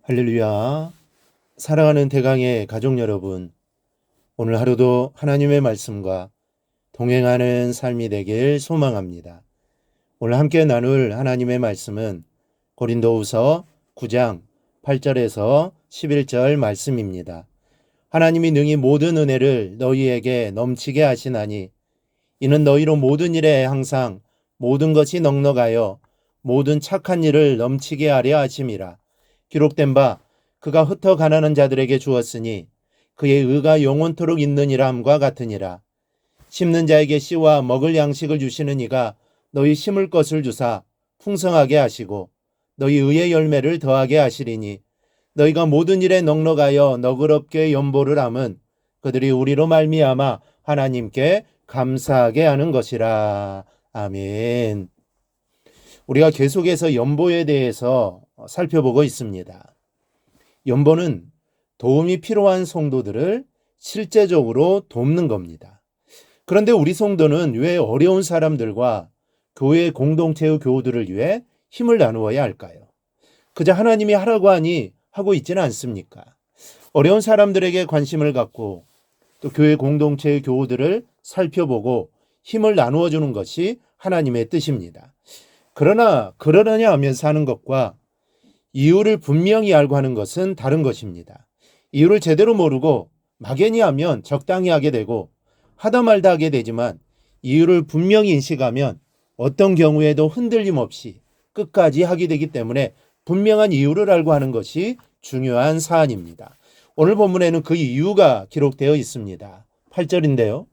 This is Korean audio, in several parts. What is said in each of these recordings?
할렐루야. 사랑하는 대강의 가족 여러분, 오늘 하루도 하나님의 말씀과 동행하는 삶이 되길 소망합니다. 오늘 함께 나눌 하나님의 말씀은 고린도후서 9장 8절에서 11절 말씀입니다. 하나님이 능히 모든 은혜를 너희에게 넘치게 하시나니 이는 너희로 모든 일에 항상 모든 것이 넉넉하여 모든 착한 일을 넘치게 하려 하심이라. 기록된 바 그가 흩어 가난한 자들에게 주었으니 그의 의가 영원토록 있느니라 함과 같으니라. 심는 자에게 씨와 먹을 양식을 주시는 이가 너희 심을 것을 주사 풍성하게 하시고 너희 의의 열매를 더하게 하시리니 너희가 모든 일에 넉넉하여 너그럽게 연보를 함은 그들이 우리로 말미암아 하나님께 감사하게 하는 것이라. 아멘. 우리가 계속해서 연보에 대해서 살펴보고 있습니다. 연보는 도움이 필요한 성도들을 실제적으로 돕는 겁니다. 그런데 우리 성도는 왜 어려운 사람들과 교회 공동체의 교우들을 위해 힘을 나누어야 할까요? 그저 하나님이 하라고 하니 하고 있지는 않습니까? 어려운 사람들에게 관심을 갖고 또 교회 공동체의 교우들을 살펴보고 힘을 나누어 주는 것이 하나님의 뜻입니다. 그러나 그러려냐 하면서 하는 것과 이유를 분명히 알고 하는 것은 다른 것입니다. 이유를 제대로 모르고 막연히 하면 적당히 하게 되고 하다 말다 하게 되지만 이유를 분명히 인식하면 어떤 경우에도 흔들림 없이 끝까지 하게 되기 때문에 분명한 이유를 알고 하는 것이 중요한 사안입니다. 오늘 본문에는 그 이유가 기록되어 있습니다. 8절인데요.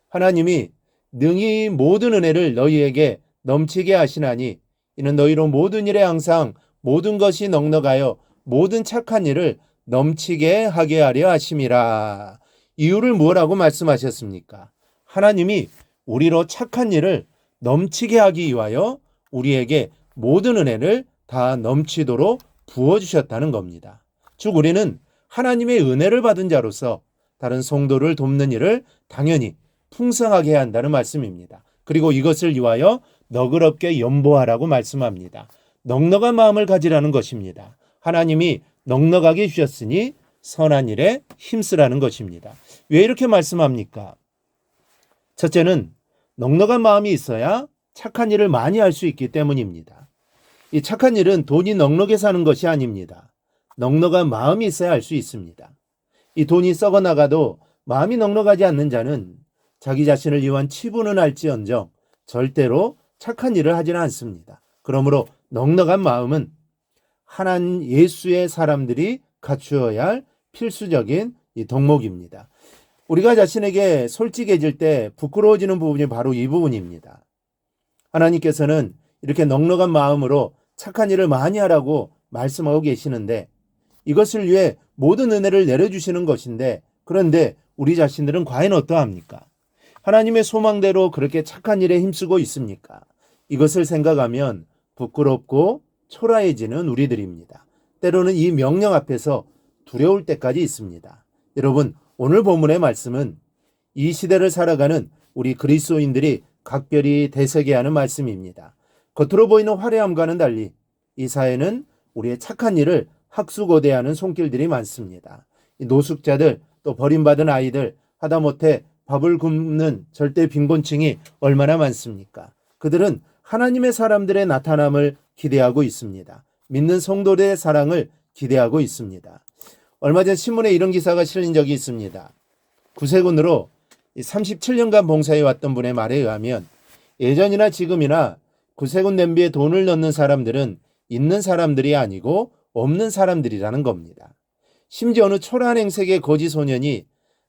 하나님이 능히 모든 은혜를 너희에게 넘치게 하시나니 이는 너희로 모든 일에 항상 모든 것이 넉넉하여 모든 착한 일을 넘치게 하게 하려 하심이라. 이유를 뭐라고 말씀하셨습니까? 하나님이 우리로 착한 일을 넘치게 하기 위하여 우리에게 모든 은혜를 다 넘치도록 부어주셨다는 겁니다. 즉 우리는 하나님의 은혜를 받은 자로서 다른 성도를 돕는 일을 당연히 풍성하게 해야 한다는 말씀입니다. 그리고 이것을 위하여 너그럽게 연보하라고 말씀합니다. 넉넉한 마음을 가지라는 것입니다. 하나님이 넉넉하게 주셨으니 선한 일에 힘쓰라는 것입니다. 왜 이렇게 말씀합니까? 첫째는 넉넉한 마음이 있어야 착한 일을 많이 할 수 있기 때문입니다. 이 착한 일은 돈이 넉넉해서 하는 것이 아닙니다. 넉넉한 마음이 있어야 할 수 있습니다. 이 돈이 썩어 나가도 마음이 넉넉하지 않는 자는 자기 자신을 위한 치부는 할지언정 절대로 착한 일을 하지는 않습니다. 그러므로 넉넉한 마음은 하나님 예수의 사람들이 갖추어야 할 필수적인 이 덕목입니다. 우리가 자신에게 솔직해질 때 부끄러워지는 부분이 바로 이 부분입니다. 하나님께서는 이렇게 넉넉한 마음으로 착한 일을 많이 하라고 말씀하고 계시는데 이것을 위해 모든 은혜를 내려주시는 것인데 그런데 우리 자신들은 과연 어떠합니까? 하나님의 소망대로 그렇게 착한 일에 힘쓰고 있습니까? 이것을 생각하면 부끄럽고 초라해지는 우리들입니다. 때로는 이 명령 앞에서 두려울 때까지 있습니다. 여러분, 오늘 본문의 말씀은 이 시대를 살아가는 우리 그리스도인들이 각별히 대세게 하는 말씀입니다. 겉으로 보이는 화려함과는 달리 이 사회는 우리의 착한 일을 학수고대하는 손길들이 많습니다. 노숙자들, 또 버림받은 아이들, 하다못해 밥을 굶는 절대 빈곤층이 얼마나 많습니까? 그들은 하나님의 사람들의 나타남을 기대하고 있습니다. 믿는 성도들의 사랑을 기대하고 있습니다. 얼마 전 신문에 이런 기사가 실린 적이 있습니다. 구세군으로 37년간 봉사해 왔던 분의 말에 의하면 예전이나 지금이나 구세군 냄비에 돈을 넣는 사람들은 있는 사람들이 아니고 없는 사람들이라는 겁니다. 심지어 어느 초라한 행색의 거지 소년이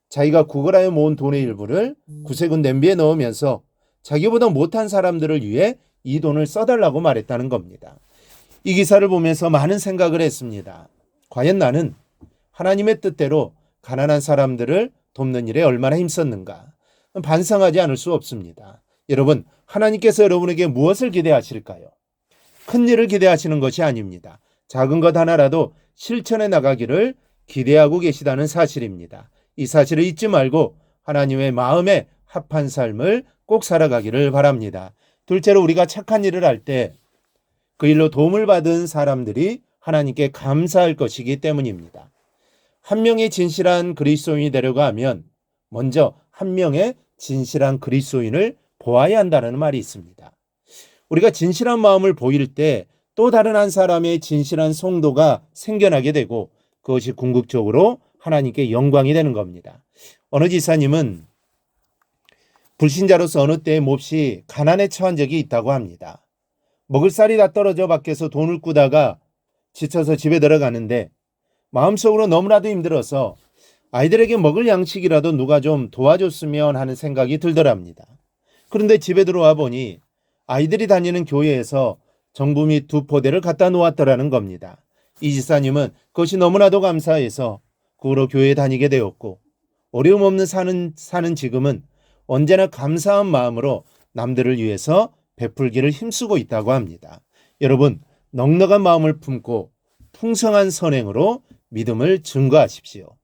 자기가 구걸하여 모은 돈의 일부를 구세군 냄비에 넣으면서 자기보다 못한 사람들을 위해 이 돈을 써달라고 말했다는 겁니다. 이 기사를 보면서 많은 생각을 했습니다. 과연 나는 하나님의 뜻대로 가난한 사람들을 돕는 일에 얼마나 힘썼는가? 반성하지 않을 수 없습니다. 여러분, 하나님께서 여러분에게 무엇을 기대하실까요? 큰 일을 기대하시는 것이 아닙니다. 작은 것 하나라도 실천해 나가기를 기대하고 계시다는 사실입니다. 이 사실을 잊지 말고 하나님의 마음에 합한 삶을 꼭 살아가기를 바랍니다. 둘째로 우리가 착한 일을 할 때 그 일로 도움을 받은 사람들이 하나님께 감사할 것이기 때문입니다. 한 명의 진실한 그리스도인이 되려고 하면 먼저 한 명의 진실한 그리스도인을 보아야 한다는 말이 있습니다. 우리가 진실한 마음을 보일 때 또 다른 한 사람의 진실한 성도가 생겨나게 되고 그것이 궁극적으로 하나님께 영광이 되는 겁니다. 어느 지사님은 불신자로서 어느 때에 몹시 가난에 처한 적이 있다고 합니다. 먹을 쌀이 다 떨어져 밖에서 돈을 꾸다가 지쳐서 집에 들어가는데 마음속으로 너무나도 힘들어서 아이들에게 먹을 양식이라도 누가 좀 도와줬으면 하는 생각이 들더랍니다. 그런데 집에 들어와 보니 아이들이 다니는 교회에서 정부 및 2포대를 갖다 놓았더라는 겁니다. 이 지사님은 그것이 너무나도 감사해서 그 후로 교회에 다니게 되었고 어려움 없는 사는 지금은 언제나 감사한 마음으로 남들을 위해서 베풀기를 힘쓰고 있다고 합니다. 여러분, 넉넉한 마음을 품고 풍성한 선행으로 믿음을 증거하십시오.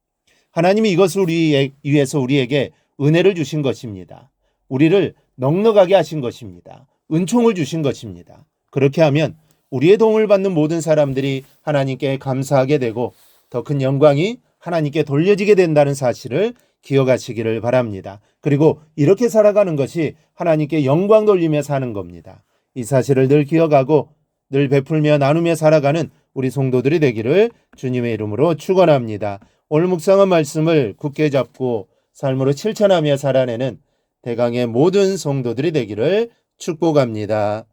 하나님이 이것을 위해서 우리에게 은혜를 주신 것입니다. 우리를 넉넉하게 하신 것입니다. 은총을 주신 것입니다. 그렇게 하면 우리의 도움을 받는 모든 사람들이 하나님께 감사하게 되고 더 큰 영광이 하나님께 돌려지게 된다는 사실을 기억하시기를 바랍니다. 그리고 이렇게 살아가는 것이 하나님께 영광 돌리며 사는 겁니다. 이 사실을 늘 기억하고 늘 베풀며 나누며 살아가는 우리 성도들이 되기를 주님의 이름으로 축원합니다. 오늘 묵상한 말씀을 굳게 잡고 삶으로 실천하며 살아내는 대강의 모든 성도들이 되기를 축복합니다.